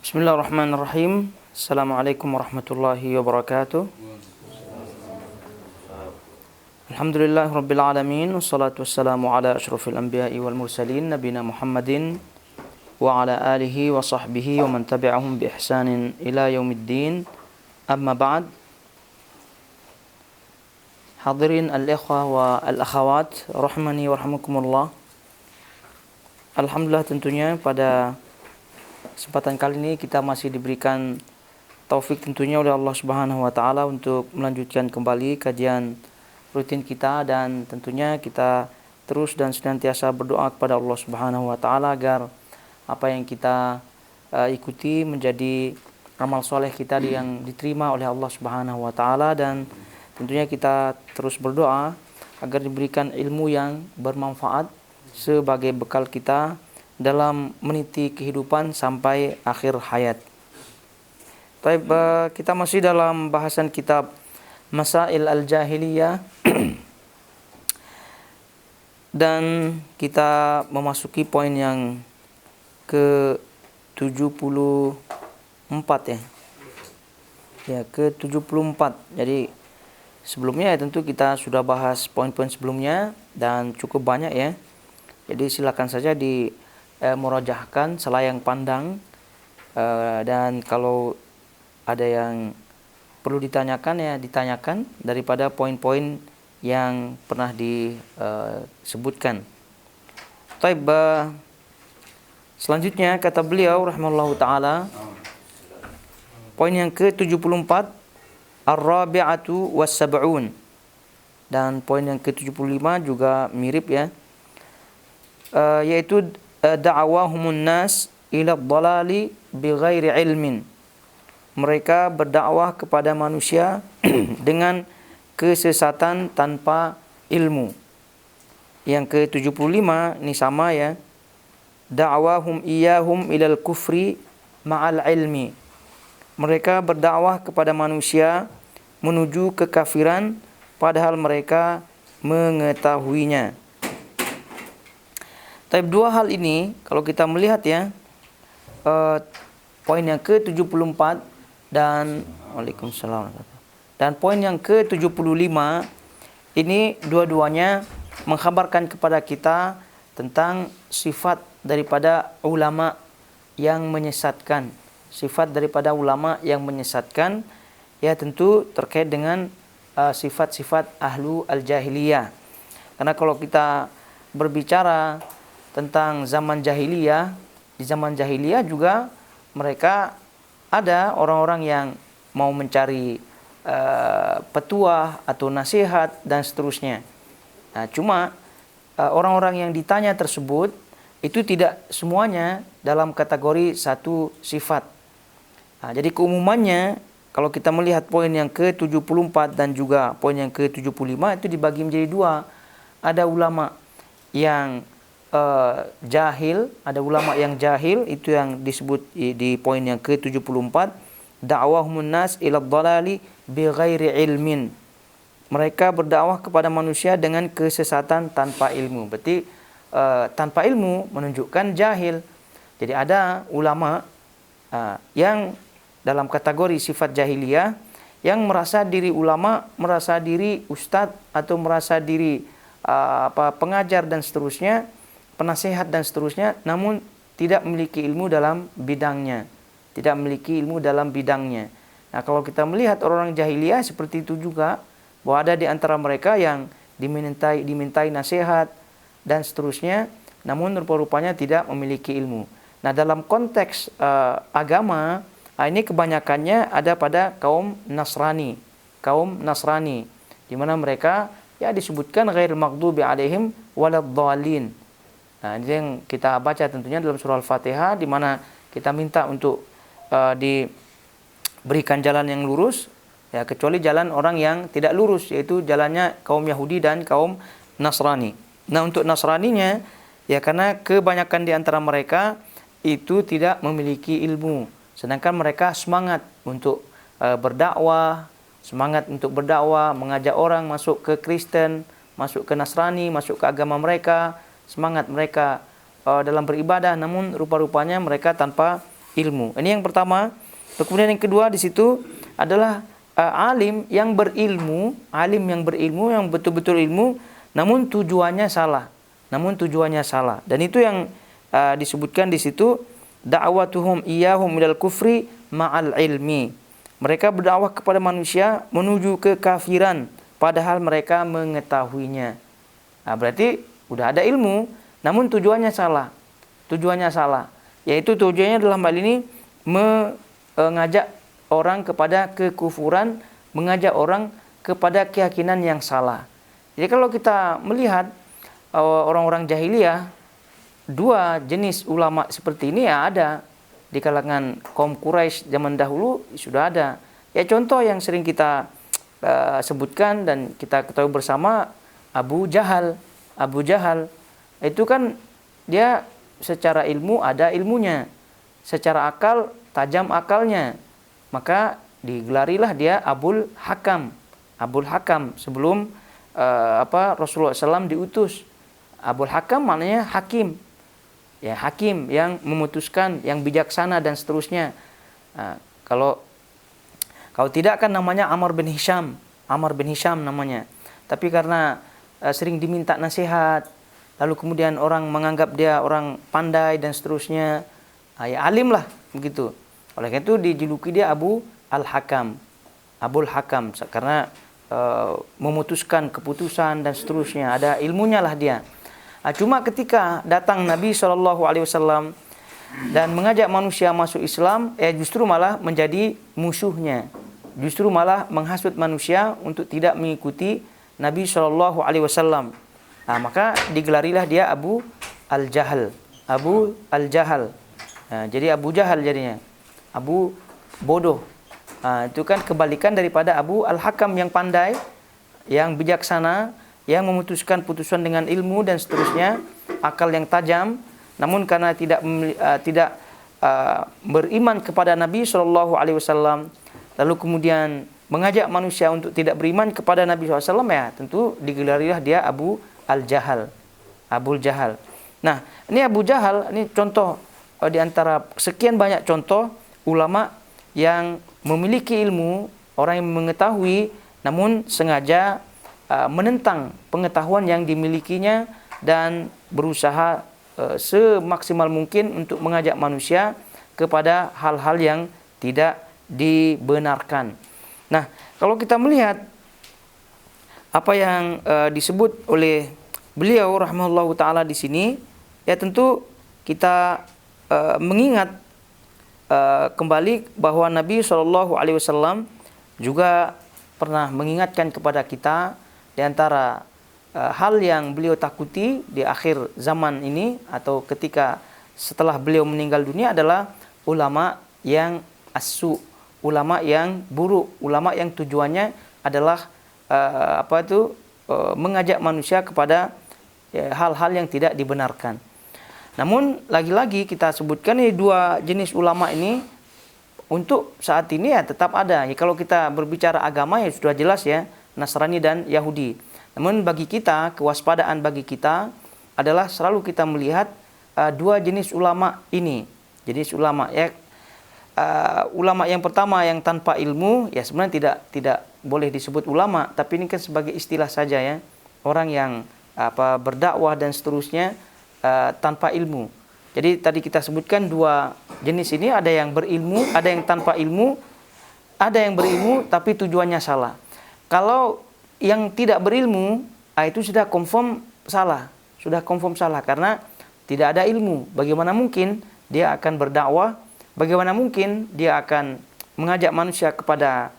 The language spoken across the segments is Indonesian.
Bismillahirrahmanirrahim. Assalamualaikum warahmatullahi wabarakatuh. Alhamdulillah rabbil alamin. Wassalatu wassalamu ala asyrafil anbiya'i wal mursalin nabina Muhammadin wa ala alihi wa sahbihi wa man tabi'ahum bi ihsanin ila yaumiddin. Amma ba'd. Hadirin al-ikhwah wa al-akhawat rahmani wa rahmakumullah. Alhamdulillah, tentunya pada kesempatan kali ini kita masih diberikan taufik tentunya oleh Allah Subhanahu wa taala untuk melanjutkan kembali kajian rutin kita, dan tentunya kita terus dan senantiasa berdoa kepada Allah Subhanahu wa taala agar apa yang kita ikuti menjadi amal soleh kita yang diterima oleh Allah Subhanahu wa taala, dan tentunya kita terus berdoa agar diberikan ilmu yang bermanfaat sebagai bekal kita dalam meniti kehidupan sampai akhir hayat. Baik, kita masih dalam bahasan kitab Masail al-Jahiliyah dan kita memasuki poin yang ke-74 ya. Ya, ke-74. Jadi sebelumnya ya tentu kita sudah bahas poin-poin sebelumnya dan cukup banyak ya. Jadi silakan saja di merajahkan selayang pandang, dan kalau ada yang perlu ditanyakan ya ditanyakan daripada poin-poin yang pernah disebutkan. Baik, selanjutnya kata beliau rahimahullahu taala, poin yang ke-74, ar-rabi'atu was-sab'un, dan poin yang ke-75 juga mirip ya, yaitu da'awahumun nas ila dhalali bighairi ilmin. Mereka berdakwah kepada manusia dengan kesesatan tanpa ilmu. Yang ke-75 ini sama ya. Da'awahum iyahum ilal kufri ma'al ilmi. Mereka berdakwah kepada manusia menuju kekafiran padahal mereka mengetahuinya. Tapi dua hal ini kalau kita melihat ya, poin yang ke-74 dan Waalaikumsalam, dan poin yang ke-75 ini dua-duanya mengkhabarkan kepada kita tentang sifat daripada ulama yang menyesatkan. Sifat daripada ulama yang menyesatkan ya, tentu terkait dengan sifat-sifat ahlu al-jahiliyah. Karena kalau kita berbicara tentang zaman jahiliyah, di zaman jahiliyah juga mereka ada orang-orang yang mau mencari petuah atau nasihat dan seterusnya. Nah, cuma orang-orang yang ditanya tersebut itu tidak semuanya dalam kategori satu sifat. Nah, jadi keumumannya kalau kita melihat poin yang ke-74 dan juga poin yang ke-75 itu dibagi menjadi dua. Ada ulama yang jahil, ada ulama yang jahil, itu yang disebut di poin yang ke-74, da'wahumun nas ila dhalali bighairi ilmin. Mereka berdakwah kepada manusia dengan kesesatan tanpa ilmu. Berarti tanpa ilmu menunjukkan jahil. Jadi ada ulama yang dalam kategori sifat jahiliyah yang merasa diri ulama, merasa diri ustadz atau merasa diri pengajar dan seterusnya, penasehat dan seterusnya, namun tidak memiliki ilmu dalam bidangnya. Tidak memiliki ilmu dalam bidangnya. Nah, kalau kita melihat orang-orang jahiliyah seperti itu juga, bahwa ada di antara mereka yang dimintai nasihat dan seterusnya, namun rupa-rupanya tidak memiliki ilmu. Nah, dalam konteks agama, ini kebanyakannya ada pada kaum Nasrani. Kaum Nasrani, di mana mereka ya disebutkan ghairil maghdubi alaihim waladhdallin. Nah, ini yang kita baca tentunya dalam surah Al-Fatihah, di mana kita minta untuk diberikan jalan yang lurus, ya, kecuali jalan orang yang tidak lurus, yaitu jalannya kaum Yahudi dan kaum Nasrani. Nah, untuk Nasraninya, ya karena kebanyakan di antara mereka itu tidak memiliki ilmu, sedangkan mereka semangat untuk berdakwah, mengajak orang masuk ke Kristen, masuk ke Nasrani, masuk ke agama mereka, semangat mereka dalam beribadah, namun rupa-rupanya mereka tanpa ilmu. Ini yang pertama. Kemudian yang kedua di situ adalah alim yang berilmu, yang betul-betul ilmu, namun tujuannya salah. Dan itu yang disebutkan di situ, da'watuhum iyyahum ilal kufri ma'al ilmi. Mereka berdakwah kepada manusia menuju kekafiran padahal mereka mengetahuinya. Nah, berarti udah ada ilmu, namun tujuannya salah. Yaitu tujuannya dalam hal ini mengajak orang kepada kekufuran, mengajak orang kepada keyakinan yang salah. Jadi kalau kita melihat orang-orang jahiliyah, dua jenis ulama seperti ini ya ada di kalangan kaum Quraisy zaman dahulu sudah ada. Ya contoh yang sering kita sebutkan dan kita ketahui bersama, Abu Jahal itu kan dia secara ilmu ada ilmunya, secara akal tajam akalnya, maka digelarilah dia Abul Hakam sebelum Rasulullah SAW diutus. Abul Hakam maknanya hakim, ya hakim yang memutuskan, yang bijaksana dan seterusnya. Kalau tidak kan namanya Amr bin Hisham namanya. Tapi karena sering diminta nasihat, lalu kemudian orang menganggap dia orang pandai dan seterusnya, ya alim lah begitu. Oleh karena itu dijuluki dia Abul Hakam karena memutuskan keputusan dan seterusnya, ada ilmunya lah dia. Cuma ketika datang Nabi SAW dan mengajak manusia masuk Islam, justru malah menjadi musuhnya, justru malah menghasut manusia untuk tidak mengikuti Nabi SAW. Maka digelarilah dia Abu Al-Jahal. Jadi Abu Jahal jadinya, Abu bodoh. Itu kan kebalikan daripada Abu Al-Hakam yang pandai, yang bijaksana, yang memutuskan putusan dengan ilmu dan seterusnya, akal yang tajam. Namun karena tidak beriman kepada Nabi SAW, lalu kemudian mengajak manusia untuk tidak beriman kepada Nabi SAW, ya tentu digelarilah dia Abul Jahal. Nah, ini Abu Jahal, ini contoh di antara sekian banyak contoh ulama yang memiliki ilmu, orang yang mengetahui namun sengaja menentang pengetahuan yang dimilikinya dan berusaha semaksimal mungkin untuk mengajak manusia kepada hal-hal yang tidak dibenarkan. Nah, kalau kita melihat apa yang disebut oleh beliau rahimahullahu taala di sini, ya tentu kita mengingat kembali bahwa Nabi SAW juga pernah mengingatkan kepada kita di antara hal yang beliau takuti di akhir zaman ini atau ketika setelah beliau meninggal dunia adalah ulama yang asu, ulama yang buruk, ulama yang tujuannya adalah mengajak manusia kepada hal-hal yang tidak dibenarkan. Namun lagi-lagi kita sebutkan ini dua jenis ulama ini untuk saat ini ya tetap ada. Ya, kalau kita berbicara agama ya sudah jelas ya, Nasrani dan Yahudi. Namun bagi kita, kewaspadaan bagi kita adalah selalu kita melihat dua jenis ulama ini. Jenis ulama ya, ulama yang pertama yang tanpa ilmu ya sebenarnya tidak boleh disebut ulama, tapi ini kan sebagai istilah saja ya. Orang yang berdakwah dan seterusnya tanpa ilmu. Jadi tadi kita sebutkan dua jenis ini, ada yang berilmu, ada yang tanpa ilmu, ada yang berilmu tapi tujuannya salah. Kalau yang tidak berilmu, itu sudah confirm salah karena tidak ada ilmu. Bagaimana mungkin dia akan berdakwah? Bagaimana mungkin dia akan mengajak manusia kepada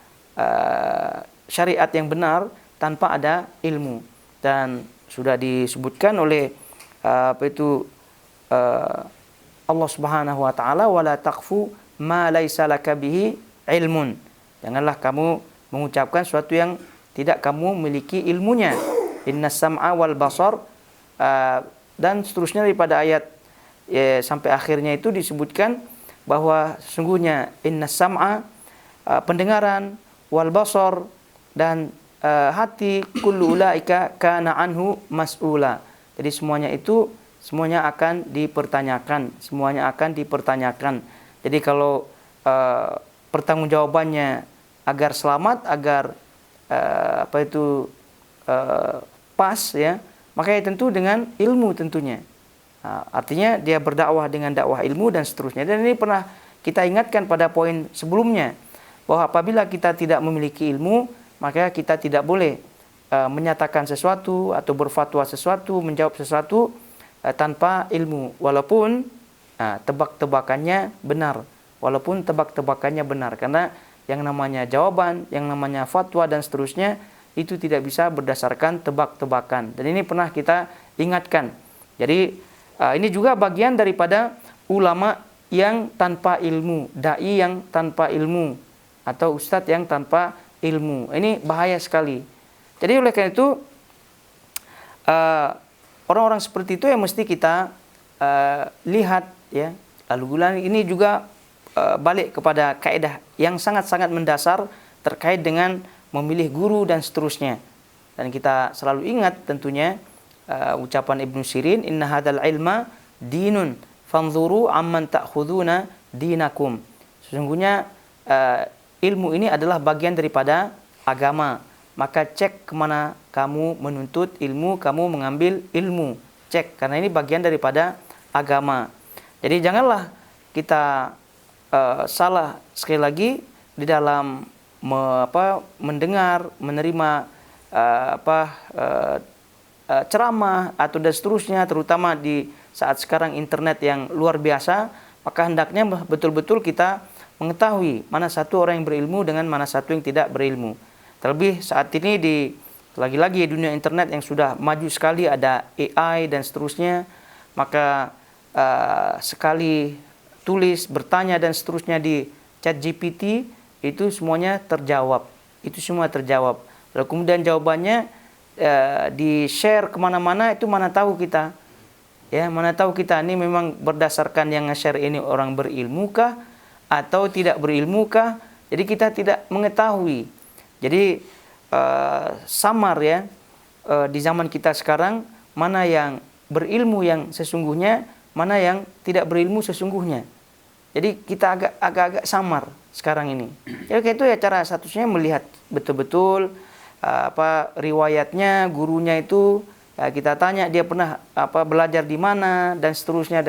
syariat yang benar tanpa ada ilmu? Dan sudah disebutkan oleh Allah Subhanahu wa taala, wala taqfu ma laisa laka bihi ilmun. Janganlah kamu mengucapkan sesuatu yang tidak kamu miliki ilmunya. Innas sam'a wal basar, dan seterusnya daripada ayat sampai akhirnya itu disebutkan bahwa sesungguhnya innas sam'a, pendengaran, wal basar, dan hati, kullu ulaika kana anhu mas'ula. Jadi semuanya akan dipertanyakan, Jadi kalau pertanggungjawabannya agar selamat, agar pas ya, maka tentu dengan ilmu tentunya. Artinya dia berdakwah dengan dakwah ilmu dan seterusnya. Dan ini pernah kita ingatkan pada poin sebelumnya, bahwa apabila kita tidak memiliki ilmu, maka kita tidak boleh menyatakan sesuatu atau berfatwa sesuatu, menjawab sesuatu tanpa ilmu, walaupun tebak-tebakannya benar, karena yang namanya jawaban, yang namanya fatwa dan seterusnya itu tidak bisa berdasarkan tebak-tebakan. Dan ini pernah kita ingatkan. Jadi ini juga bagian daripada ulama yang tanpa ilmu, dai yang tanpa ilmu, atau ustadz yang tanpa ilmu. Ini bahaya sekali. Jadi oleh karena itu orang-orang seperti itu yang mesti kita lihat ya. Lalu ini juga balik kepada kaidah yang sangat-sangat mendasar terkait dengan memilih guru dan seterusnya. Dan kita selalu ingat tentunya ucapan Ibnu Sirin, inna hadzal ilma dinun fanzuru amman ta'khuduna dinakum. Sesungguhnya ilmu ini adalah bagian daripada agama. Maka cek kemana kamu menuntut ilmu, kamu mengambil ilmu. Cek, karena ini bagian daripada agama. Jadi janganlah kita salah sekali lagi di dalam mendengar, menerima ceramah atau dan seterusnya, terutama di saat sekarang internet yang luar biasa, maka hendaknya betul-betul kita mengetahui mana satu orang yang berilmu dengan mana satu yang tidak berilmu. Terlebih saat ini lagi-lagi dunia internet yang sudah maju sekali, ada AI dan seterusnya, maka sekali tulis, bertanya dan seterusnya di ChatGPT itu semuanya terjawab. Itu semua terjawab. Lalu kemudian jawabannya di-share kemana-mana, itu mana tahu kita. Ya, mana tahu kita ini memang berdasarkan yang nge-share ini orang berilmu kah atau tidak berilmu kah? Jadi kita tidak mengetahui. Jadi samar ya di zaman kita sekarang, mana yang berilmu yang sesungguhnya, mana yang tidak berilmu sesungguhnya. Jadi kita agak-agak samar sekarang ini. Jadi itu ya cara satunya melihat betul-betul riwayatnya, gurunya itu kita tanya dia pernah belajar di mana dan seterusnya.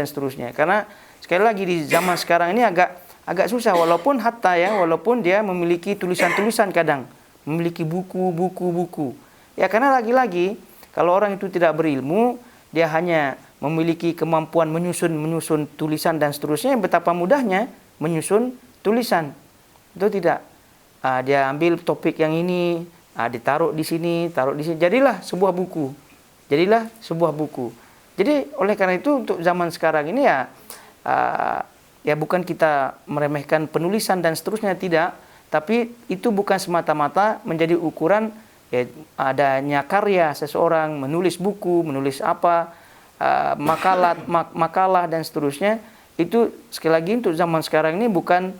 Karena sekali lagi di zaman sekarang ini agak susah, walaupun walaupun dia memiliki tulisan-tulisan, kadang memiliki buku. Ya karena lagi-lagi kalau orang itu tidak berilmu, dia hanya memiliki kemampuan menyusun tulisan dan seterusnya, betapa mudahnya menyusun tulisan. Itu tidak. Dia ambil topik yang ini, ditaruh di sini, jadilah sebuah buku. Jadi oleh karena itu untuk zaman sekarang ini ya bukan kita meremehkan penulisan dan seterusnya, tidak, tapi itu bukan semata-mata menjadi ukuran ya, adanya karya seseorang, menulis buku, menulis makalah dan seterusnya. Itu sekali lagi untuk zaman sekarang ini bukan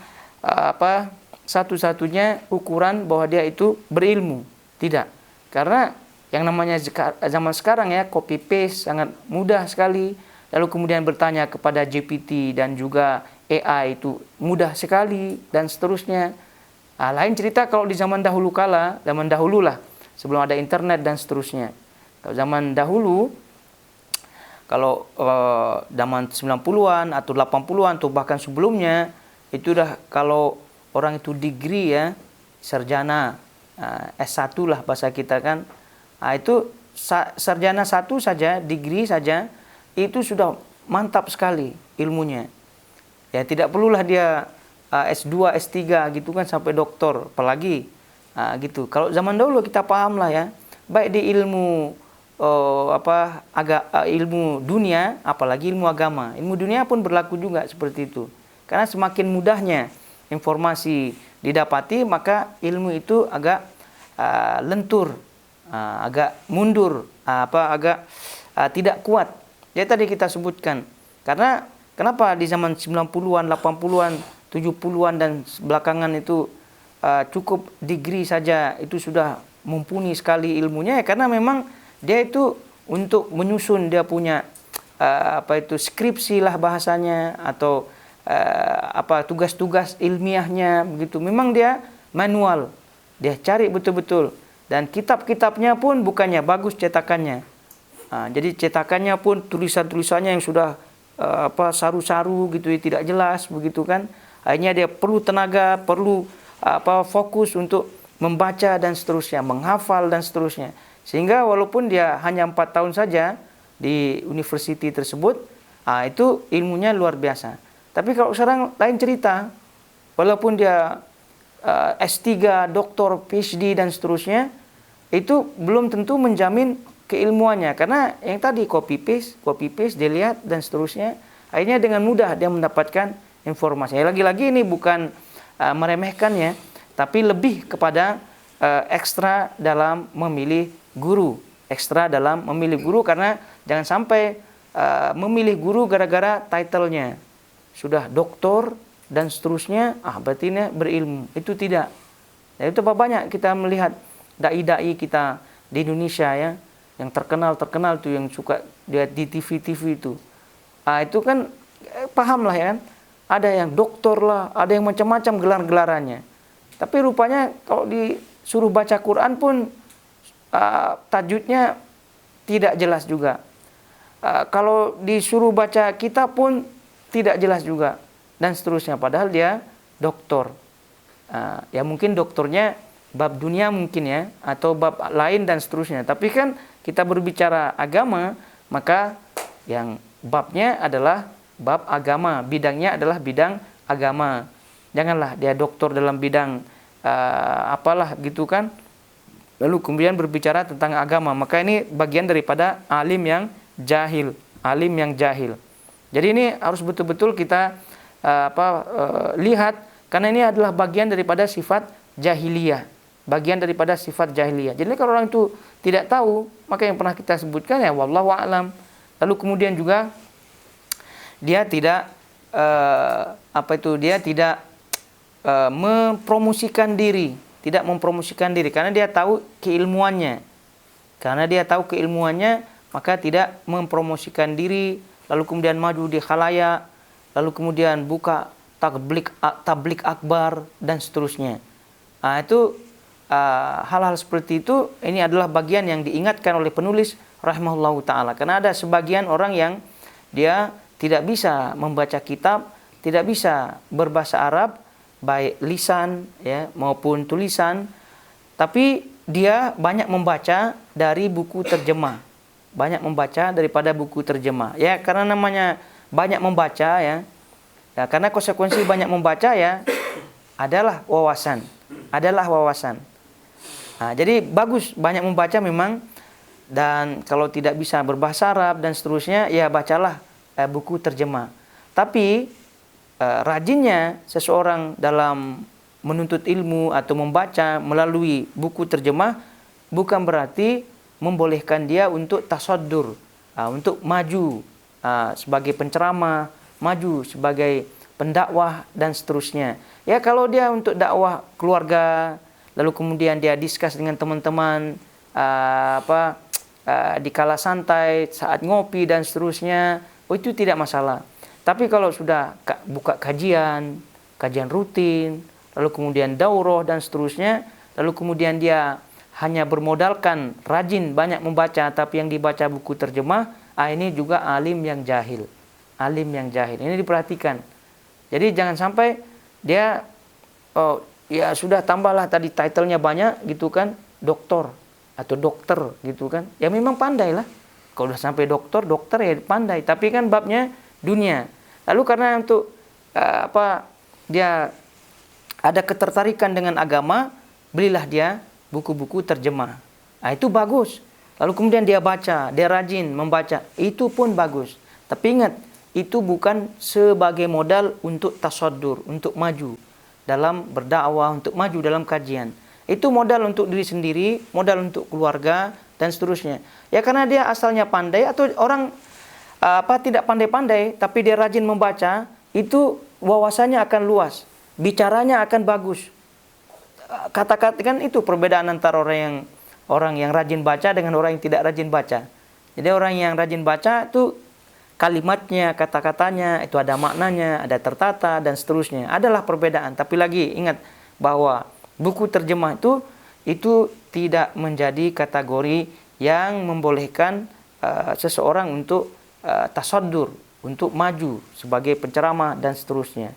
satu-satunya ukuran bahwa dia itu berilmu, tidak. Karena yang namanya zaman sekarang ya, copy paste sangat mudah sekali. Lalu kemudian bertanya kepada GPT dan juga AI itu mudah sekali dan seterusnya. Lain cerita kalau di zaman dahulu lah, sebelum ada internet dan seterusnya. Kalau zaman dahulu, kalau zaman 90-an atau 80-an atau bahkan sebelumnya, itu dah kalau orang itu degree ya, sarjana, S1 lah bahasa kita kan. Itu sarjana 1 saja, degree saja, itu sudah mantap sekali ilmunya. Ya tidak perlulah dia S2, S3 gitu kan sampai doktor, apalagi gitu. Kalau zaman dahulu kita paham lah ya, baik di ilmu ilmu dunia, apalagi ilmu agama. Ilmu dunia pun berlaku juga seperti itu. Karena semakin mudahnya informasi didapati, maka ilmu itu agak lentur, agak mundur, tidak kuat. Ya tadi kita sebutkan. Karena kenapa di zaman 90-an, 80-an, 70-an dan belakangan itu cukup degree saja itu sudah mumpuni sekali ilmunya, ya karena memang dia itu untuk menyusun dia punya skripsi lah bahasanya, atau tugas-tugas ilmiahnya begitu. Memang dia manual, dia cari betul-betul, dan kitab-kitabnya pun bukannya bagus cetakannya. Jadi cetakannya pun tulisan-tulisannya yang sudah saru-saru gitu, tidak jelas begitu kan. Akhirnya dia perlu tenaga, perlu fokus untuk membaca dan seterusnya, menghafal dan seterusnya. Sehingga walaupun dia hanya 4 tahun saja di university tersebut, itu ilmunya luar biasa. Tapi kalau sekarang lain cerita, walaupun dia S3, doktor, PhD dan seterusnya, itu belum tentu menjamin keilmuannya, karena yang tadi copy paste dia lihat dan seterusnya. Akhirnya dengan mudah dia mendapatkan informasi. Lagi-lagi ini bukan meremehkan ya, tapi lebih kepada ekstra dalam memilih guru, karena jangan sampai memilih guru gara-gara title-nya sudah doktor dan seterusnya, berarti ini berilmu. Itu tidak. Ya, itu banyak kita melihat dai-dai kita di Indonesia ya, yang terkenal tuh, yang suka lihat di TV itu. Itu kan paham lah ya kan. Ada yang doktor lah, ada yang macam-macam gelar-gelarannya. Tapi rupanya kalau disuruh baca Quran pun tajwidnya tidak jelas juga. Kalau disuruh baca kitab pun tidak jelas juga dan seterusnya. Padahal dia doktor. Ya mungkin doktornya bab dunia mungkin ya, atau bab lain dan seterusnya. Tapi kan kita berbicara agama, maka yang babnya adalah bab agama, bidangnya adalah bidang agama. Janganlah dia doktor dalam bidang apalah gitu kan, lalu kemudian berbicara tentang agama. Maka ini bagian daripada alim yang jahil. Jadi ini harus betul-betul kita lihat, karena ini adalah bagian daripada sifat jahiliyah. Jadi kalau orang itu tidak tahu, maka yang pernah kita sebutkan ya wallahu a'lam. Lalu kemudian juga dia tidak mempromosikan diri, karena dia tahu keilmuannya. Maka tidak mempromosikan diri, lalu kemudian maju di khalayak, lalu kemudian buka tablik akbar dan seterusnya. Itu hal-hal seperti itu, ini adalah bagian yang diingatkan oleh penulis rahimahullahu ta'ala. Karena ada sebagian orang yang dia tidak bisa membaca kitab, tidak bisa berbahasa Arab, baik lisan ya maupun tulisan, tapi dia banyak membaca dari buku terjemah. Daripada buku terjemah. Ya, karena namanya banyak membaca ya. Karena konsekuensi banyak membaca ya adalah wawasan. Jadi bagus banyak membaca memang, dan kalau tidak bisa berbahasa Arab dan seterusnya ya bacalah buku terjemah. Tapi rajinnya seseorang dalam menuntut ilmu atau membaca melalui buku terjemah bukan berarti membolehkan dia untuk tasaddur, untuk maju sebagai penceramah, maju sebagai pendakwah dan seterusnya. Ya kalau dia untuk dakwah keluarga, lalu kemudian dia diskus dengan teman-teman di kala santai, saat ngopi dan seterusnya, itu tidak masalah. Tapi kalau sudah buka kajian rutin, lalu kemudian daurah dan seterusnya, lalu kemudian dia hanya bermodalkan rajin banyak membaca, tapi yang dibaca buku terjemah, ini juga alim yang jahil. Ini diperhatikan. Jadi jangan sampai dia ya sudah tambahlah tadi title-nya banyak gitu kan, doktor atau dokter gitu kan. Ya memang pandai lah. Kalau sudah sampai dokter ya pandai, tapi kan babnya dunia. Lalu karena untuk dia ada ketertarikan dengan agama, belilah dia buku-buku terjemah. Itu bagus. Lalu kemudian dia baca, dia rajin membaca, itu pun bagus. Tapi ingat, itu bukan sebagai modal untuk tasaddur, untuk maju dalam berdakwah, untuk maju dalam kajian. Itu modal untuk diri sendiri, modal untuk keluarga dan seterusnya. Ya karena dia asalnya pandai, atau orang tidak pandai-pandai tapi dia rajin membaca, itu wawasannya akan luas, bicaranya akan bagus. Kata-kata kan itu perbedaan antara orang yang rajin baca dengan orang yang tidak rajin baca. Jadi orang yang rajin baca itu kalimatnya, kata-katanya, itu ada maknanya, ada tertata dan seterusnya. Adalah perbedaan. Tapi lagi ingat bahwa buku terjemah itu tidak menjadi kategori yang membolehkan seseorang untuk tasaddur, untuk maju sebagai penceramah dan seterusnya.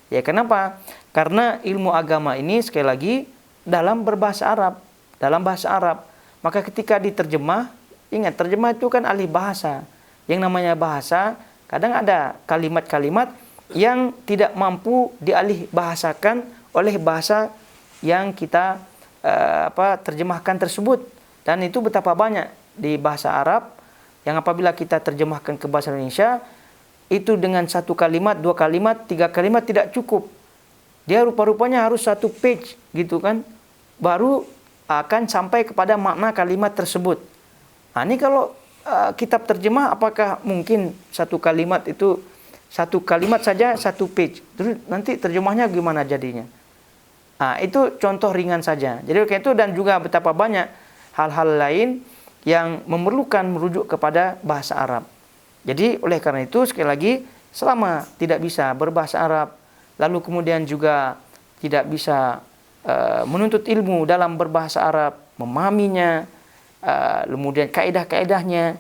Ya, kenapa? Karena ilmu agama ini sekali lagi dalam berbahasa Arab, dalam bahasa Arab. Maka ketika diterjemah, ingat terjemah itu kan ahli bahasa. Yang namanya bahasa, kadang ada kalimat-kalimat yang tidak mampu dialih bahasakan oleh bahasa yang kita terjemahkan tersebut. Dan itu betapa banyak di bahasa Arab yang apabila kita terjemahkan ke bahasa Indonesia, itu dengan satu kalimat, dua kalimat, tiga kalimat tidak cukup. Dia rupa-rupanya harus satu page gitu kan, baru akan sampai kepada makna kalimat tersebut. Nah, ini kalau kitab terjemah, apakah mungkin satu kalimat itu, satu kalimat saja satu page, terus nanti terjemahnya gimana jadinya? Nah, itu contoh ringan saja. Jadi kayak itu, dan juga betapa banyak hal-hal lain yang memerlukan merujuk kepada bahasa Arab. Jadi oleh karena itu sekali lagi, selama tidak bisa berbahasa Arab, lalu kemudian juga tidak bisa menuntut ilmu dalam berbahasa Arab, memahaminya, kemudian kaedah-kaedahnya,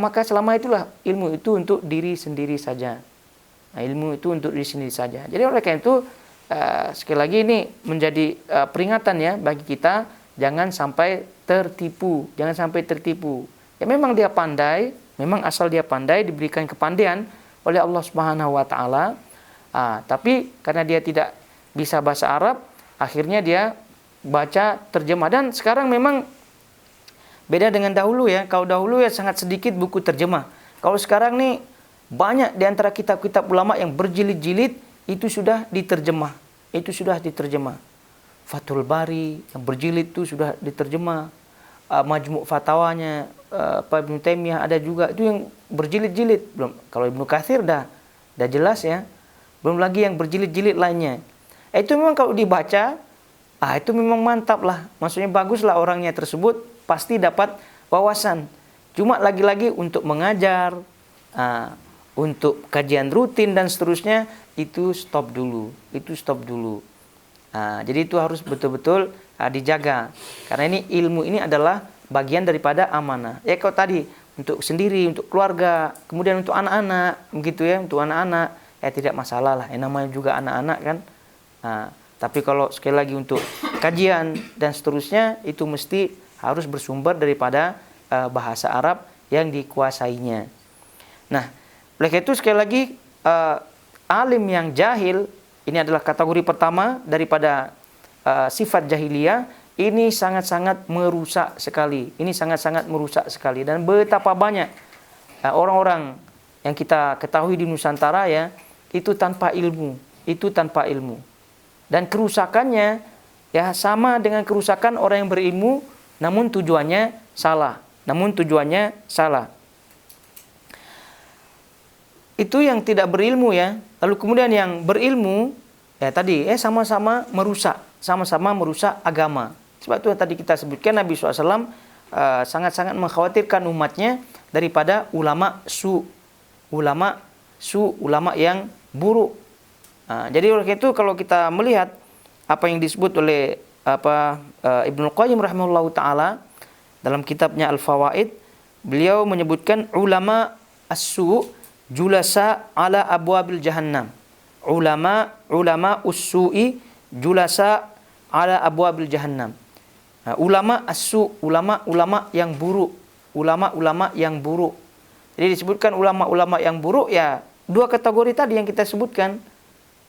maka selama itulah ilmu itu untuk diri sendiri saja. Nah, ilmu itu untuk diri sendiri saja. Jadi oleh karena itu sekali lagi ini menjadi peringatan ya bagi kita, jangan sampai tertipu, jangan sampai tertipu. Ya memang dia pandai, memang asal dia pandai, diberikan kepandaian oleh Allah Subhanahu wa taala. Tapi karena dia tidak bisa bahasa Arab, akhirnya dia baca terjemah. Dan sekarang memang beda dengan dahulu ya. Kalau dahulu ya sangat sedikit buku terjemah. Kalau sekarang nih banyak di antara kitab-kitab ulama yang berjilid-jilid itu sudah diterjemah. Itu sudah diterjemah. Fathul Bari yang berjilid itu sudah diterjemah. Majmu' fatwanya Ibnu Taimiyah ada juga itu yang berjilid-jilid. Belum, kalau Ibnu Katsir dah jelas ya. Belum lagi yang berjilid-jilid lainnya. Itu memang kalau dibaca, itu memang mantap lah. Maksudnya bagus lah orangnya tersebut, pasti dapat wawasan. Cuma lagi-lagi untuk mengajar, untuk kajian rutin dan seterusnya, itu stop dulu. Itu stop dulu. Jadi itu harus betul-betul dijaga. Karena ini ilmu ini adalah bagian daripada amanah. Ya kalau tadi untuk sendiri, untuk keluarga, kemudian untuk anak-anak, begitu ya, untuk anak-anak, ya tidak masalah lah. Namanya juga anak-anak kan. Tapi kalau sekali lagi untuk kajian dan seterusnya, itu mesti harus bersumber daripada bahasa Arab yang dikuasainya. Nah, oleh karena itu sekali lagi alim yang jahil, ini adalah kategori pertama daripada sifat jahiliyah. Ini sangat-sangat merusak sekali. Ini sangat-sangat merusak sekali. Dan betapa banyak orang-orang yang kita ketahui di Nusantara ya, itu tanpa ilmu. Itu tanpa ilmu. Dan kerusakannya ya sama dengan kerusakan orang yang berilmu, namun tujuannya salah. Namun tujuannya salah. Itu yang tidak berilmu ya. Lalu kemudian yang berilmu ya tadi sama-sama merusak agama. Sebab itu yang tadi kita sebutkan, Nabi SAW sangat-sangat mengkhawatirkan umatnya daripada ulama ulama yang buruk. Jadi oleh itu kalau kita melihat apa yang disebut oleh Ibnu Qayyim rahimahullahu taala dalam kitabnya Al-Fawaid, beliau menyebutkan ulama as-su' julasa ala abwabil jahannam. Ulama us-su'i julasa ala abwabil jahannam. Ulama as-su', ulama yang buruk, ulama yang buruk. Jadi disebutkan ulama yang buruk ya dua kategori tadi yang kita sebutkan.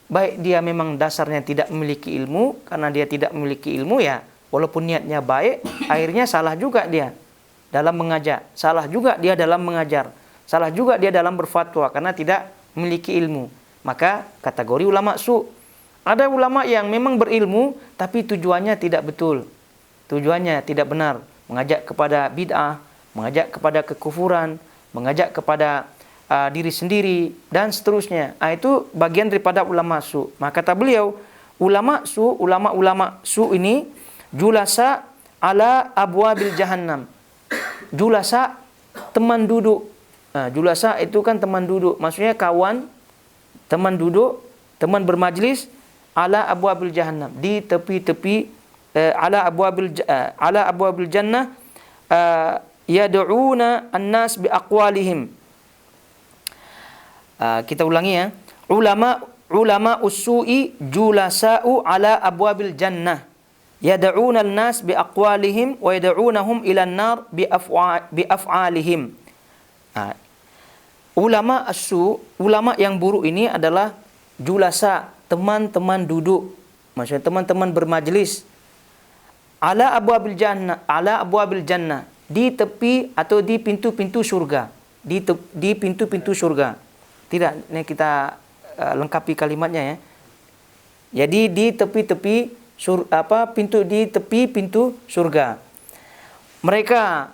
Baik dia memang dasarnya tidak memiliki ilmu, karena dia tidak memiliki ilmu ya walaupun niatnya baik, akhirnya salah juga dia dalam mengajar, salah juga dia dalam mengajar, salah juga dia dalam berfatwa karena tidak memiliki ilmu. Maka kategori ulama su'. Ada ulama yang memang berilmu tapi tujuannya tidak betul. Tujuannya tidak benar, mengajak kepada bid'ah, mengajak kepada kekufuran, mengajak kepada diri sendiri dan seterusnya. Itu bagian daripada ulama su'. Maka kata beliau, ulama su' ini julasa ala abwabil jahannam. Julasa teman duduk julasa itu kan teman duduk, maksudnya kawan, teman duduk, teman bermajlis ala abwabil jahannam, di tepi-tepi ala abwabil jannah, yad'una an-nas bi aqwalihim. Kita ulangi ya. Ulama usu'i julasa'u ala abwabil jannah, yad'una an-nas bi aqwalihim wa yad'unahum ila an-nar bi af'alihim. Ulama asu, ulama yang buruk ini adalah julasa, teman-teman duduk, maksudnya teman-teman bermajlis, ala abwabil jannah, di tepi atau di pintu-pintu surga, di pintu-pintu surga. Tidak, ini kita lengkapi kalimatnya ya. Jadi di tepi-tepi pintu surga. Mereka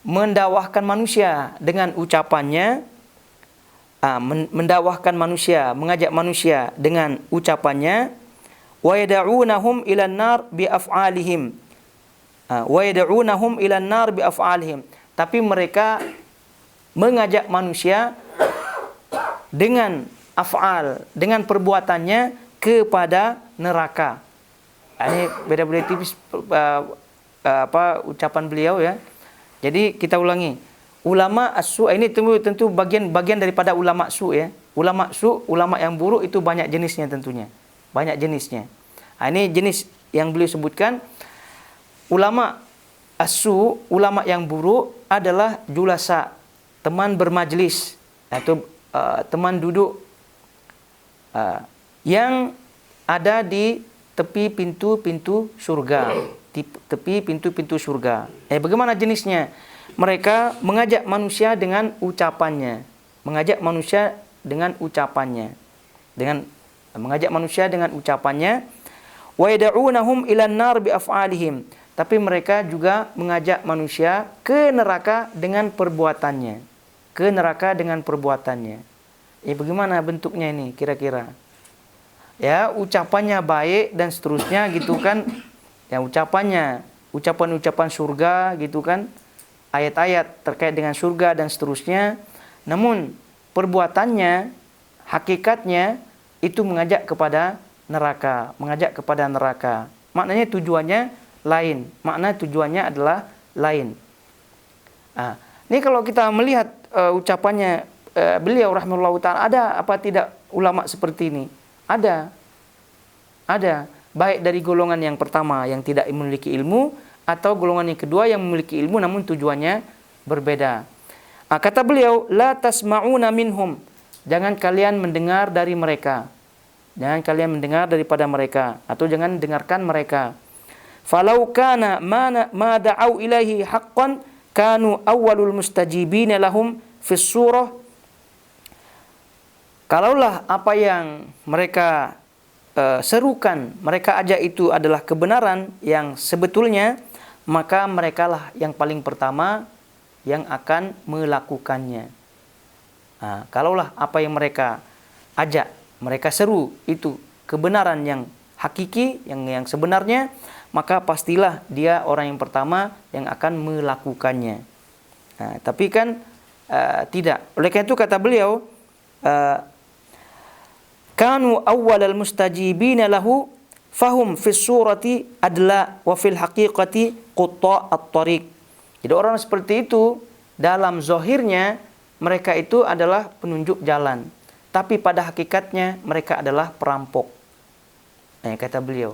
mendakwahkan manusia dengan ucapannya, mendakwahkan manusia, mengajak manusia dengan ucapannya, wa yad'unahum ilan nar bi af'alihim. Tapi mereka mengajak manusia dengan af'al, dengan perbuatannya kepada neraka. Ini beda-beda tipis ucapan beliau ya. Jadi kita ulangi. Ulama as-su, ini tentu bagian daripada ulama su ya. Ulama su, ulama yang buruk itu banyak jenisnya tentunya. Banyak jenisnya. Ini jenis yang beliau sebutkan. Ulama as-su, ulama yang buruk adalah julasa, teman bermajlis atau teman duduk yang ada di tepi pintu-pintu surga. Di tepi pintu-pintu surga. Bagaimana jenisnya? Mereka mengajak manusia dengan ucapannya. Mengajak manusia dengan ucapannya. Mengajak manusia dengan ucapannya. Wa yad'unahum ilan nar bi af'alihim. Tapi mereka juga mengajak manusia ke neraka dengan perbuatannya. Ke neraka dengan perbuatannya. Bagaimana bentuknya ini kira-kira? Ya, ucapannya baik dan seterusnya gitu kan. Ya, ucapan-ucapan surga gitu kan. Ayat-ayat terkait dengan surga dan seterusnya. Namun perbuatannya, hakikatnya itu mengajak kepada neraka, Maknanya tujuannya lain. Makna tujuannya adalah lain. Ini kalau kita melihat ucapannya beliau rahimahullahu ta'ala, ada apa tidak ulama seperti ini? Ada. Baik dari golongan yang pertama yang tidak memiliki ilmu, atau golongan yang kedua yang memiliki ilmu namun tujuannya berbeda. Kata beliau, la tasma'una minhum, jangan kalian mendengar dari mereka. Jangan kalian mendengar daripada mereka, atau jangan dengarkan mereka. Falau kana ma da'au ilaihi haqqan kanu awwalul mustajibina lahum fis surah. Kalaulah apa yang mereka serukan, mereka ajak itu adalah kebenaran yang sebetulnya, maka merekalah yang paling pertama yang akan melakukannya. Kalaulah apa yang mereka ajak, mereka seru itu kebenaran yang hakiki, yang sebenarnya, maka pastilah dia orang yang pertama yang akan melakukannya. Tapi kan tidak. Oleh karena itu kata beliau, kanu awwalal mustajibina lahu fahum fis surati adla wa fil haqiqati qutta at-tariq. Jadi orang seperti itu dalam zahirnya mereka itu adalah penunjuk jalan, tapi pada hakikatnya mereka adalah perampok. Kata beliau.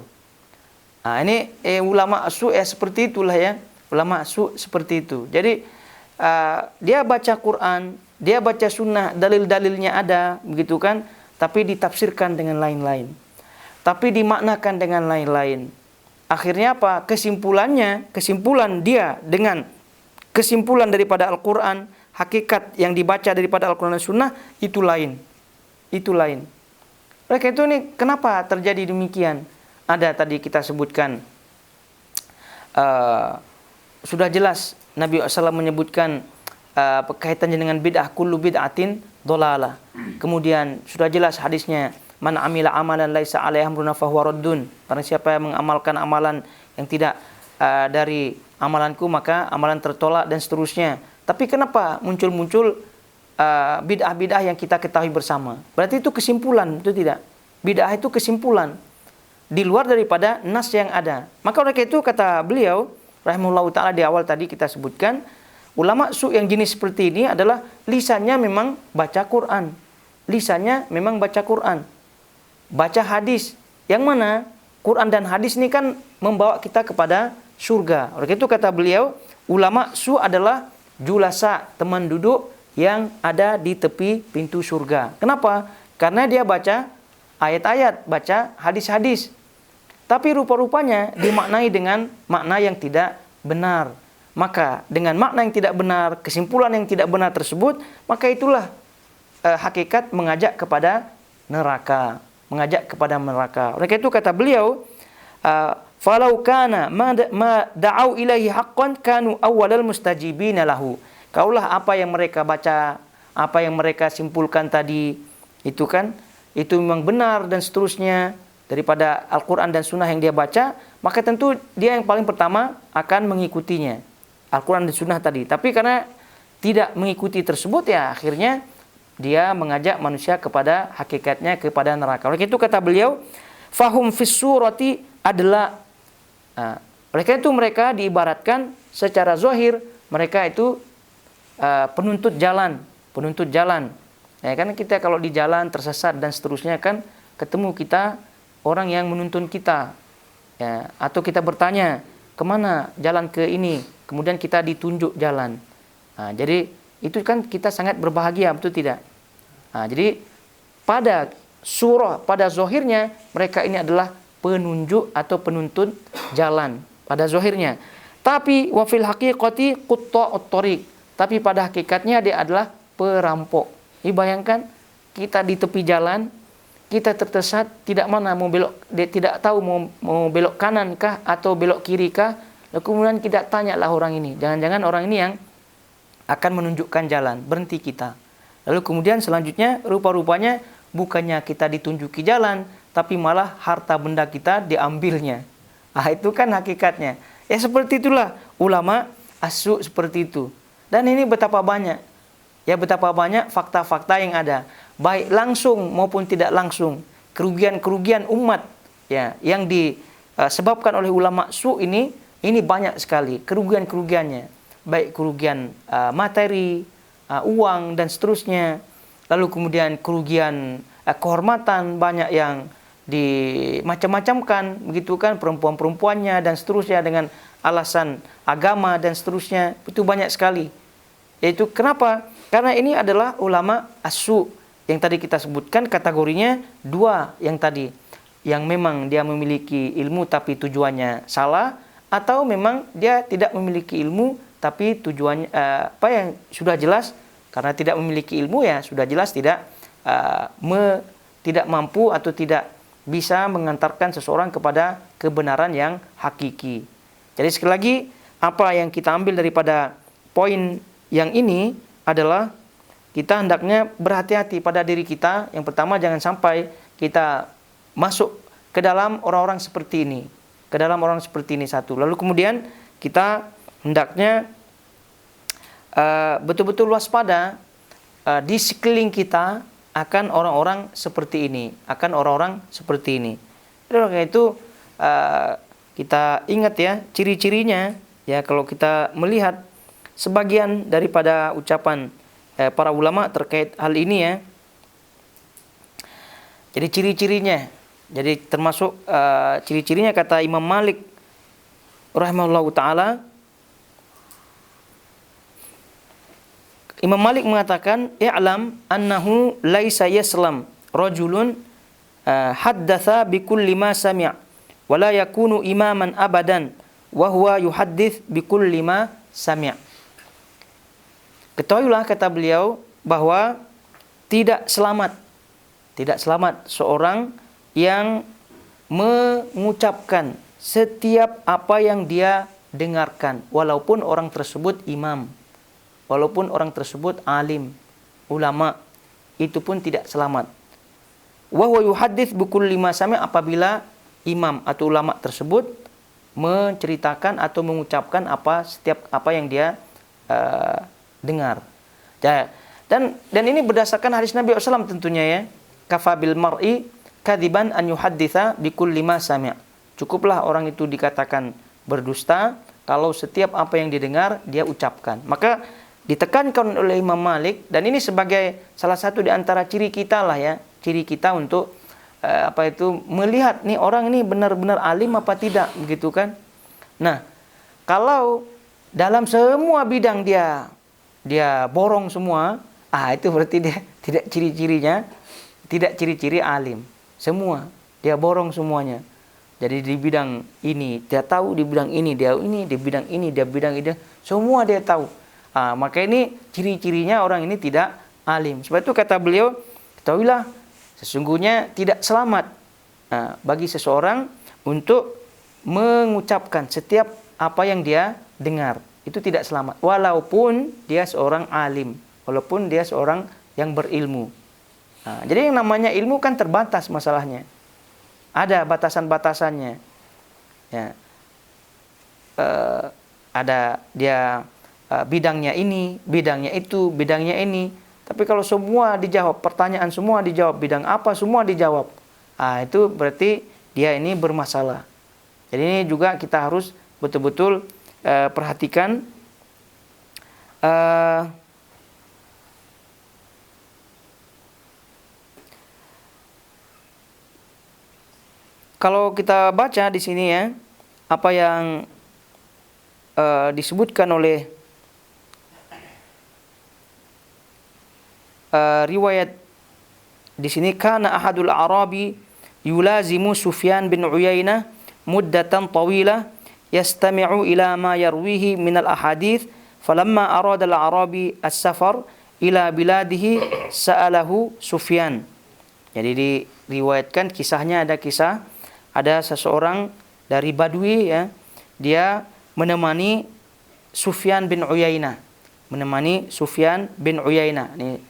Ini ulama su seperti itulah ya. Ulama su seperti itu. Jadi dia baca Quran, dia baca sunnah, dalil-dalilnya ada, begitu kan? Tapi ditafsirkan dengan lain-lain. Tapi dimaknakan dengan lain-lain. Akhirnya apa? Kesimpulan dia dengan kesimpulan daripada Al-Quran, hakikat yang dibaca daripada Al-Quran dan Sunnah, itu lain. Oleh itu nih, kenapa terjadi demikian? Ada tadi kita sebutkan, sudah jelas Nabi SAW menyebutkan kaitannya dengan bid'ah, kullu bid'atin dhalalah. Kemudian sudah jelas hadisnya, man amila amalan laisa alaihi amruna fahuwa raddun. Barang siapa yang mengamalkan amalan yang tidak dari amalanku, maka amalan tertolak dan seterusnya. Tapi kenapa muncul-muncul bid'ah-bid'ah yang kita ketahui bersama. Berarti itu kesimpulan, itu tidak? Bid'ah itu kesimpulan di luar daripada nas yang ada. Maka oleh itu kata beliau rahimahullahu taala di awal tadi kita sebutkan, ulama su yang jenis seperti ini adalah lisannya memang baca Quran. Lisannya memang baca Quran. Baca hadis. Yang mana Quran dan hadis ini kan membawa kita kepada surga. Oleh itu kata beliau, ulama su adalah julasa, teman duduk yang ada di tepi pintu surga. Kenapa? Karena dia baca ayat-ayat, baca hadis-hadis. Tapi rupa-rupanya dimaknai dengan makna yang tidak benar. Maka dengan makna yang tidak benar, kesimpulan yang tidak benar tersebut, maka itulah hakikat mengajak kepada neraka. Mengajak kepada neraka. Oleh itu kata beliau, falau kana ma da'au ilaihi haqqan kanu awwalal mustajibina lahu. Kaulah apa yang mereka baca, apa yang mereka simpulkan tadi, itu kan, itu memang benar dan seterusnya daripada Al-Quran dan Sunnah yang dia baca, maka tentu dia yang paling pertama akan mengikutinya, Al-Quran dan Sunnah tadi. Tapi karena tidak mengikuti tersebut, ya akhirnya dia mengajak manusia kepada hakikatnya, kepada neraka. Oleh itu kata beliau, fahum fis surati adalah, oleh karena itu mereka diibaratkan secara zahir, mereka itu penuntut jalan. Ya, kan kita kalau di jalan tersesat dan seterusnya kan ketemu kita orang yang menuntun kita, ya, atau kita bertanya kemana jalan ke ini, kemudian kita ditunjuk jalan. Jadi itu kan kita sangat berbahagia, betul tidak? Jadi pada surah, pada zahirnya mereka ini adalah penunjuk atau penuntun jalan pada zahirnya. Tapi wa fil haqiqati qutta'ut thariq. Tapi pada hakikatnya dia adalah perampok. Ini bayangkan kita di tepi jalan, kita tertesat, tidak mana mau belok, dia tidak tahu mau belok kanan kah atau belok kiri kah. Lalu kemudian kita tanyalah orang ini. Jangan-jangan orang ini yang akan menunjukkan jalan, berhenti kita. Lalu kemudian selanjutnya rupa-rupanya bukannya kita ditunjuki jalan, tapi malah harta benda kita diambilnya. Itu kan hakikatnya. Ya seperti itulah ulama as-su seperti itu. Dan ini betapa banyak. Ya betapa banyak fakta-fakta yang ada. Baik langsung maupun tidak langsung. Kerugian-kerugian umat ya yang disebabkan oleh ulama su ini banyak sekali kerugian-kerugiannya. Baik kerugian materi, uang dan seterusnya. Lalu kemudian kerugian kehormatan, banyak yang dimacam-macamkan, begitu kan, perempuan-perempuannya dan seterusnya dengan alasan agama dan seterusnya. Itu banyak sekali. Yaitu kenapa? Karena ini adalah ulama as-su yang tadi kita sebutkan, kategorinya dua yang tadi. Yang memang dia memiliki ilmu tapi tujuannya salah, atau memang dia tidak memiliki ilmu tapi tujuannya apa yang sudah jelas, karena tidak memiliki ilmu ya sudah jelas tidak mampu atau tidak bisa mengantarkan seseorang kepada kebenaran yang hakiki. Jadi sekali lagi, apa yang kita ambil daripada poin yang ini adalah kita hendaknya berhati-hati pada diri kita. Yang pertama, jangan sampai kita masuk ke dalam orang-orang seperti ini. Ke dalam orang seperti ini satu. Lalu kemudian kita hendaknya betul-betul waspada di sekeliling kita akan orang-orang seperti ini, akan orang-orang seperti ini. Oleh itu kita ingat ya ciri-cirinya ya, kalau kita melihat sebagian daripada ucapan para ulama terkait hal ini ya. Jadi ciri-cirinya, jadi termasuk ciri-cirinya kata Imam Malik rahimahullahu taala. Imam Malik mengatakan, "I'lam annahu laisa yaslam rajulun haddatsa bikulli ma sami', wa la yakunu imaman abadan, wa huwa yuhaddits bikulli ma sami'." Ketahuilah kata beliau bahwa tidak selamat seorang yang mengucapkan setiap apa yang dia dengarkan, walaupun orang tersebut imam, walaupun orang tersebut alim, ulama, itu pun tidak selamat. Wa huwa yuhaddits bikulli ma sami', apabila imam atau ulama tersebut menceritakan atau mengucapkan setiap apa yang dia dengar. Dan ini berdasarkan hadis Nabi SAW tentunya ya. Kafa bil mar'i kadziban an yuhadditsa bikulli ma sami'. Cukuplah orang itu dikatakan berdusta kalau setiap apa yang didengar dia ucapkan. Maka ditekankan oleh Imam Malik, dan ini sebagai salah satu di antara ciri kita lah ya, ciri kita untuk melihat nih orang ini benar-benar alim apa tidak, begitu kan. Nah, kalau dalam semua bidang dia borong semua, itu berarti dia tidak ciri-ciri alim. Semua dia borong semuanya. Jadi di bidang ini dia tahu, di bidang ini dia ini, di bidang ini dia bidang ini, semua dia tahu. Maka ini ciri-cirinya orang ini tidak alim. Sebab itu kata beliau, ketahuilah sesungguhnya tidak selamat bagi seseorang untuk mengucapkan setiap apa yang dia dengar. Itu tidak selamat. Walaupun dia seorang alim, walaupun dia seorang yang berilmu. Jadi yang namanya ilmu kan terbatas masalahnya. Ada batasan-batasannya. Ya. Ada dia bidangnya ini, bidangnya itu, bidangnya ini. Tapi kalau semua dijawab, pertanyaan semua dijawab, bidang apa semua dijawab, itu berarti dia ini bermasalah. Jadi ini juga kita harus betul-betul perhatikan. Kalau kita baca di sini ya, apa yang disebutkan oleh riwayat di sini, kana ahadul arabi yulazimu Sufyan bin Uyainah muddatan tawilah yastami'u ila ma yarwihi min al-ahadith falamma arada al-arabi as-safar ila biladihi sa'alahu Sufyan. Jadi diriwayatkan kisahnya, ada seseorang dari Badui ya, dia menemani Sufyan bin Uyainah. Ini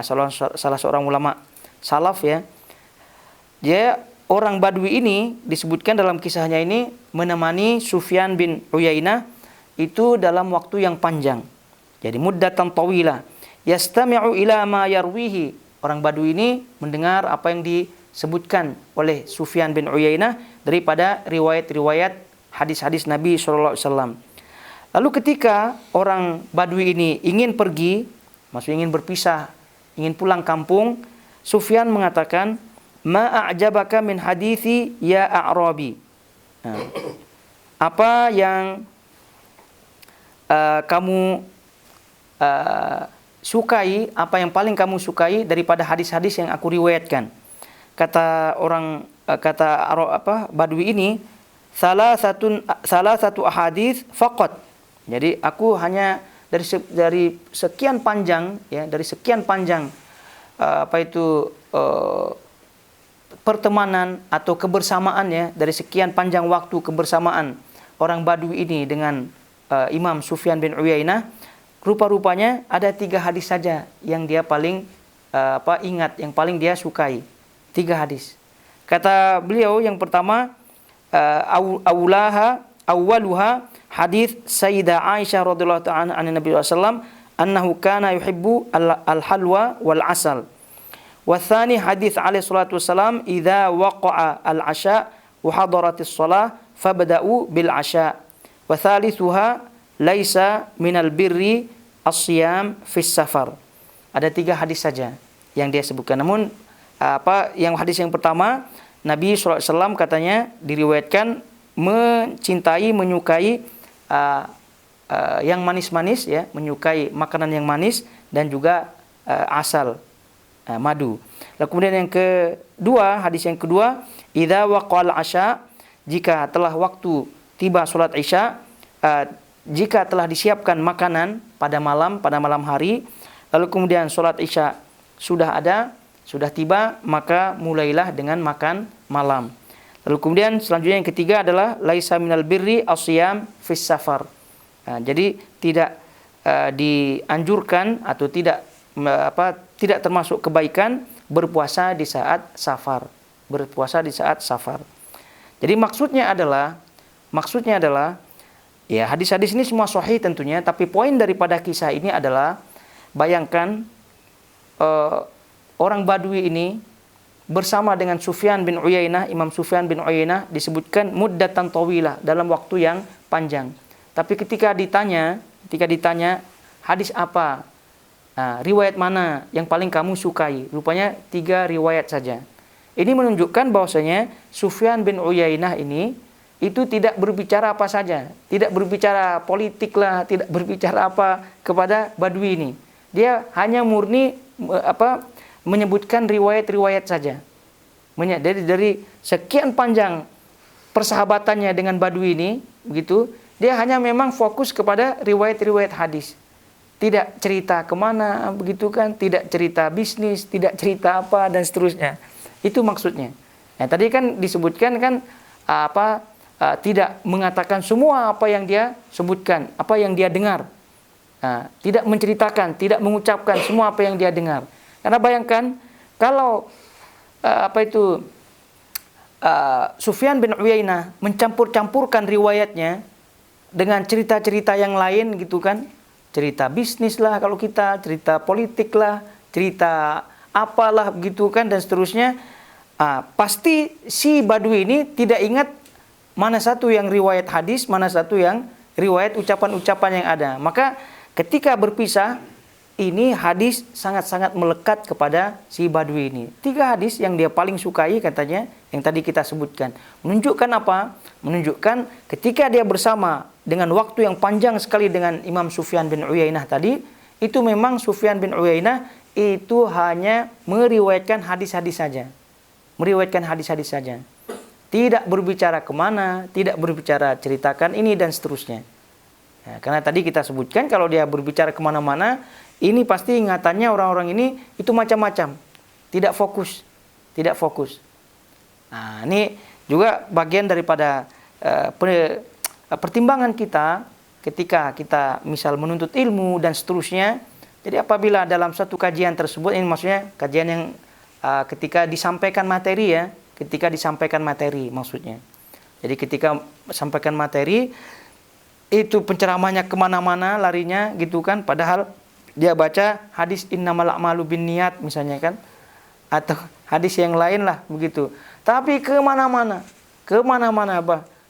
salah seorang ulama salaf ya. Dia orang Badui ini disebutkan dalam kisahnya ini menemani Sufyan bin Uyainah itu dalam waktu yang panjang. Jadi muddatan tawilah yastami'u ila ma yarwihi. Orang Badui ini mendengar apa yang disebutkan oleh Sufyan bin Uyainah daripada riwayat-riwayat hadis-hadis Nabi SAW. Lalu ketika orang Badui ini ingin pergi, maksudnya ingin berpisah, ingin pulang kampung, Sufyan mengatakan, ma a'jabaka min hadithi ya a'rabi. Apa yang kamu sukai, apa yang paling kamu sukai daripada hadis-hadis yang aku riwayatkan? Kata Badui ini, salah satu ahadits faqat. Jadi aku hanya dari sekian panjang ya, dari sekian panjang pertemanan atau kebersamaan ya, dari sekian panjang waktu kebersamaan orang Badui ini dengan Imam Sufyan bin Uyainah, rupa-rupanya ada 3 hadis saja yang dia paling ingat, yang paling dia sukai. 3 hadis. Kata beliau yang pertama, awwaluha hadis Sayyidah Aisyah radhiyallahu ta'ala an Nabi sallallahu annahu kana yuhibbu al-halwa wal asal. Wa tsani hadis alaihi salatu wasalam idza waqa'a al-'asha wa hadaratis shalah fabda'u bil 'asha. Wa thalithuha laisa minal birri as-siyam fis safar. Ada 3 hadis saja yang dia sebutkan. Namun yang hadis yang pertama, Nabi SAW katanya diriwayatkan mencintai, menyukai yang manis-manis ya, menyukai makanan yang manis dan juga asal, madu. Lalu kemudian yang kedua, hadis yang kedua, idza waqal asya, jika telah waktu tiba salat Isya, jika telah disiapkan makanan pada malam hari, lalu kemudian salat Isya sudah tiba, maka mulailah dengan makan malam. Lalu kemudian selanjutnya yang ketiga adalah laisa minal birri as-siyam fis safar. Jadi tidak dianjurkan atau tidak termasuk kebaikan berpuasa di saat safar. Jadi maksudnya adalah ya, hadis-hadis ini semua sahih tentunya, tapi poin daripada kisah ini adalah bayangkan uh, orang Badui ini bersama dengan Sufyan bin Uyainah, Imam Sufyan bin Uyainah disebutkan muddatan tawilah, dalam waktu yang panjang. Tapi ketika ditanya hadis apa, riwayat mana yang paling kamu sukai, rupanya 3 riwayat saja. Ini menunjukkan bahwasanya Sufyan bin Uyainah ini itu tidak berbicara apa saja, tidak berbicara politik lah, tidak berbicara apa kepada Badui ini. Dia hanya murni menyebutkan riwayat-riwayat saja. Dari sekian panjang persahabatannya dengan Badui ini, begitu, dia hanya memang fokus kepada riwayat-riwayat hadis. Tidak cerita kemana, begitu kan? Tidak cerita bisnis, tidak cerita apa dan seterusnya. Itu maksudnya. Nah, tadi kan disebutkan kan tidak mengatakan semua apa yang dia sebutkan, apa yang dia dengar. Tidak menceritakan, tidak mengucapkan semua apa yang dia dengar. Karena bayangkan kalau Sufyan bin Uyainah mencampur-campurkan riwayatnya dengan cerita-cerita yang lain, gitu kan? Cerita bisnis lah kalau kita, cerita politik lah, cerita apalah begitu kan dan seterusnya. Pasti si Badui ini tidak ingat mana satu yang riwayat hadis, mana satu yang riwayat ucapan-ucapan yang ada. Maka ketika berpisah, ini hadis sangat-sangat melekat kepada si Badui ini. 3 hadis yang dia paling sukai katanya, yang tadi kita sebutkan. Menunjukkan apa? Menunjukkan ketika dia bersama dengan waktu yang panjang sekali dengan Imam Sufyan bin Uyainah tadi, itu memang Sufyan bin Uyainah itu hanya meriwayatkan hadis-hadis saja. Meriwayatkan hadis-hadis saja. Tidak berbicara kemana, tidak berbicara ceritakan ini dan seterusnya. Ya, karena tadi kita sebutkan kalau dia berbicara kemana-mana, ini pasti ingatannya orang-orang ini itu macam-macam. Tidak fokus. Tidak fokus. Nah, ini juga bagian daripada pertimbangan kita ketika kita misal menuntut ilmu dan seterusnya. Jadi apabila dalam satu kajian tersebut, ini maksudnya kajian yang ketika disampaikan materi ya, ketika disampaikan materi maksudnya. Jadi ketika sampaikan materi, itu penceramahnya kemana-mana larinya gitu kan, padahal dia baca hadis innamal a'malu binniyat misalnya kan, atau hadis yang lain lah begitu. Tapi kemana-mana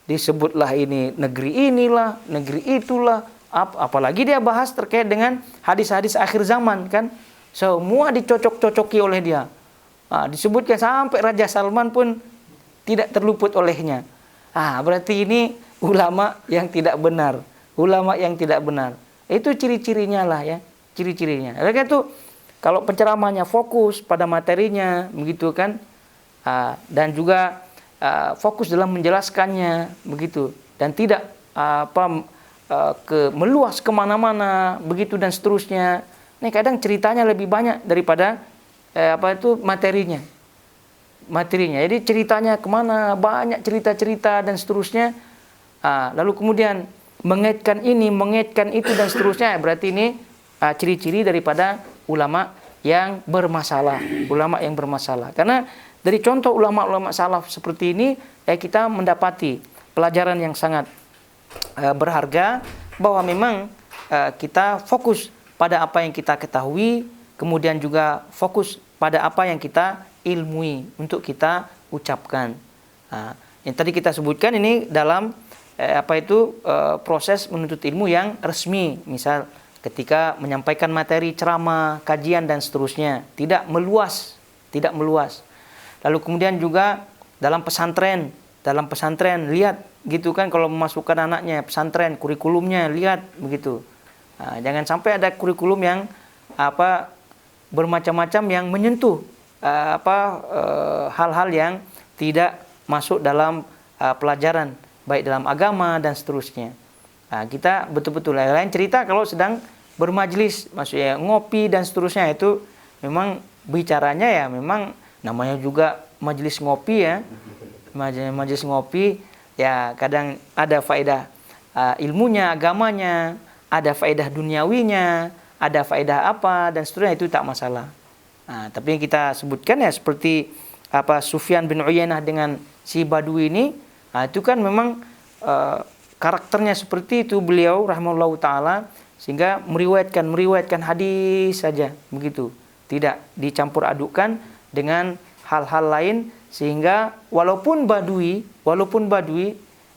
disebutlah ini negeri inilah, negeri itulah, apalagi dia bahas terkait dengan hadis-hadis akhir zaman kan, semua dicocok-cocoki oleh dia. Disebutkan sampai Raja Salman pun tidak terluput olehnya. Berarti ini ulama yang tidak benar. Ulama yang tidak benar. Itu ciri-cirinya lah ya. Ciri-cirinya. Oleh karena itu kalau penceramahnya fokus pada materinya begitu kan, dan juga fokus dalam menjelaskannya begitu, dan tidak meluas kemana-mana begitu dan seterusnya. Nih kadang ceritanya lebih banyak daripada materinya. Jadi ceritanya kemana, banyak cerita-cerita dan seterusnya. Lalu kemudian mengaitkan ini, mengaitkan itu dan seterusnya. Berarti ini ciri-ciri daripada ulama yang bermasalah. Ulama yang bermasalah. Karena dari contoh ulama-ulama salaf seperti ini, kita mendapati pelajaran yang sangat berharga, bahwa memang kita fokus pada apa yang kita ketahui, kemudian juga fokus pada apa yang kita ilmui untuk kita ucapkan. Yang tadi kita sebutkan ini dalam proses menuntut ilmu yang resmi, misal ketika menyampaikan materi ceramah, kajian dan seterusnya, tidak meluas. Lalu kemudian juga dalam pesantren lihat gitu kan, kalau memasukkan anaknya pesantren, kurikulumnya lihat begitu. Jangan sampai ada kurikulum yang bermacam-macam yang menyentuh hal-hal yang tidak masuk dalam pelajaran, baik dalam agama dan seterusnya. Kita betul-betul lain cerita kalau sedang bermajlis, maksudnya ngopi dan seterusnya, itu memang bicaranya ya memang namanya juga majelis ngopi ya. Majelis ngopi ya, kadang ada faedah ilmunya, agamanya, ada faedah duniawinya, ada faedah apa dan seterusnya, itu tak masalah. Tapi yang kita sebutkan ya seperti Sufyan bin Uyainah dengan si Badui ini, itu kan memang karakternya seperti itu beliau rahimahullahu taala, sehingga meriwayatkan hadis saja begitu. Tidak dicampur adukkan dengan hal-hal lain, sehingga walaupun badui,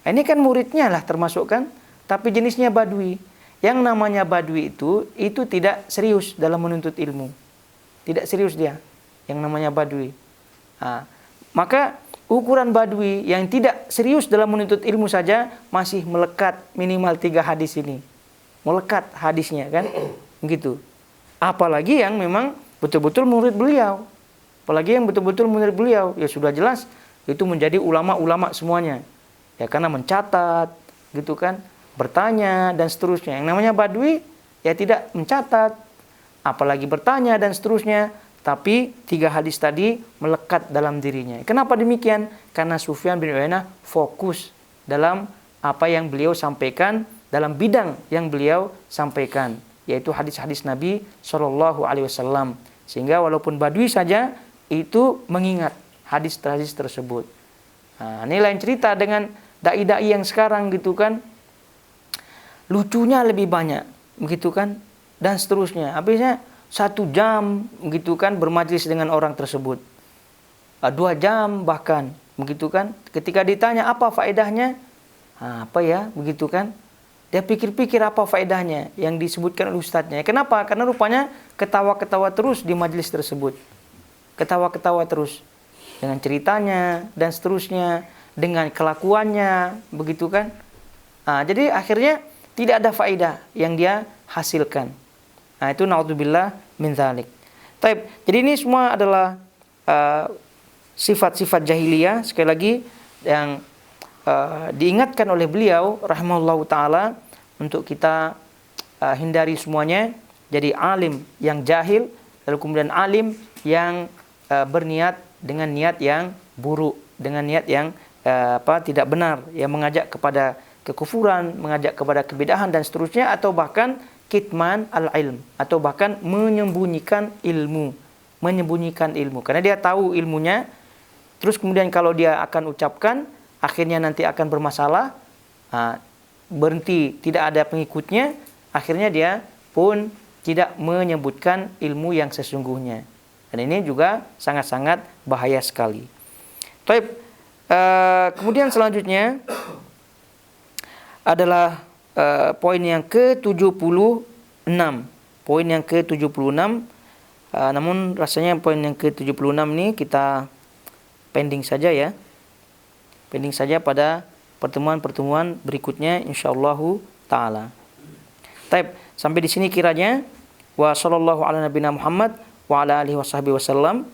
ini kan muridnya lah termasuk kan, tapi jenisnya badui. Yang namanya badui itu tidak serius dalam menuntut ilmu. Tidak serius dia, yang namanya badui. Nah, maka ukuran badui yang tidak serius dalam menuntut ilmu saja masih melekat minimal 3 hadis ini. Melekat hadisnya kan, gitu. Apalagi yang memang betul-betul murid beliau. Apalagi yang betul-betul murid beliau, ya sudah jelas itu menjadi ulama-ulama semuanya. Ya karena mencatat, gitu kan, bertanya dan seterusnya. Yang namanya badui ya tidak mencatat, apalagi bertanya dan seterusnya. Tapi 3 hadis tadi melekat dalam dirinya. Kenapa demikian? Karena Sufyan bin Uyainah fokus dalam apa yang beliau sampaikan, dalam bidang yang beliau sampaikan, yaitu hadis-hadis Nabi SAW. Sehingga walaupun badui saja itu mengingat hadis-hadis tersebut. Nah, ini lain cerita dengan dai-dai yang sekarang gitu kan. Lucunya lebih banyak, begitu kan, dan seterusnya. Habisnya 1 jam begitu kan bermajlis dengan orang tersebut. 2 jam bahkan, begitu kan. Ketika ditanya apa faedahnya? Apa ya, begitu kan? Dia pikir-pikir apa faedahnya yang disebutkan oleh ustadznya. Kenapa? Karena rupanya ketawa-ketawa terus di majlis tersebut. Ketawa-ketawa terus dengan ceritanya dan seterusnya, dengan kelakuannya, begitu kan? Jadi akhirnya tidak ada faedah yang dia hasilkan. Itu naudzubillah min dzalik. Taib. Jadi ini semua adalah sifat-sifat jahiliyah, sekali lagi, yang diingatkan oleh beliau rahimahullahu taala untuk kita hindari semuanya. Jadi alim yang jahil, lalu kemudian alim yang berniat dengan niat yang buruk, dengan niat yang tidak benar, yang mengajak kepada kekufuran, mengajak kepada kebidahan dan seterusnya, atau bahkan kitman al-ilm, atau bahkan menyembunyikan ilmu, karena dia tahu ilmunya, terus kemudian kalau dia akan ucapkan, akhirnya nanti akan bermasalah, berhenti, tidak ada pengikutnya, akhirnya dia pun tidak menyebutkan ilmu yang sesungguhnya. Dan ini juga sangat-sangat bahaya sekali. Taib. Kemudian selanjutnya adalah poin yang ke-76. Poin yang ke-76. Namun rasanya poin yang ke-76 ini kita pending saja ya. Pending saja pada pertemuan-pertemuan berikutnya insyaallah taala. Taib, sampai di sini kiranya. Wa sallallahu ala nabiyina Muhammad wa ala alihi washabihi wasallam.